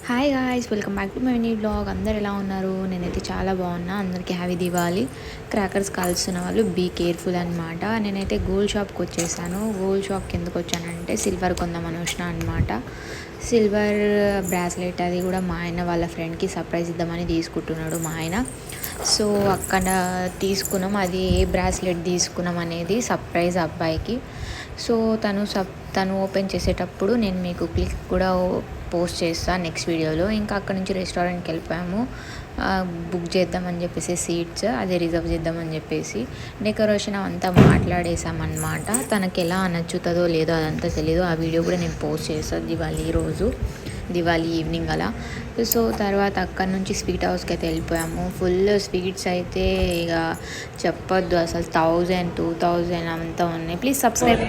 Hi guys, welcome back to my new blog. అందరు ఎలా ఉన్నారు? నేనైతే చాలా బాగున్నా. అందరికీ హ్యాపీ దివాళీ. క్రాకర్స్ కాల్స్తున్న వాళ్ళు బీ కేర్ఫుల్ అనమాట. నేనైతే గోల్డ్ షాప్కి వచ్చేసాను. గోల్డ్ షాప్కి ఎందుకు వచ్చానంటే సిల్వర్ కొందామని వచ్చిన అనమాట. సిల్వర్ బ్రాస్లెట్ అది కూడా మా ఆయన వాళ్ళ ఫ్రెండ్కి సర్ప్రైజ్ ఇద్దామని తీసుకుంటున్నాడు మా ఆయన. సో అక్కడ తీసుకున్నాం. అది ఏ బ్రాస్లెట్ తీసుకున్నాం అనేది సర్ప్రైజ్ అబ్బాయికి. సో తను ఓపెన్ చేసేటప్పుడు నేను మీకు క్లిక్ కూడా పోస్ట్ చేస్తాను నెక్స్ట్ వీడియోలో. ఇంకా అక్కడ నుంచి రెస్టారెంట్కి వెళ్ళిపోయాము. బుక్ చేద్దామని చెప్పేసి సీట్స్ అదే రిజర్వ్ చేద్దామని చెప్పేసి డెకరేషన్ అంతా మాట్లాడేసామన్నమాట. తనకి ఎలా నచ్చుతుందో లేదో అదంతా తెలీదు. ఆ వీడియో కూడా నేను పోస్ట్ చేస్తాను దివాళీ ఈవినింగ్ అలా. సో తర్వాత అక్కడ నుంచి స్వీట్ హౌస్కి అయితే వెళ్ళిపోయాము. ఫుల్ స్వీట్స్ అయితే ఇక చెప్పొద్దు అసలు, 1000 2000 అంతా ఉన్నాయి. Please subscribe.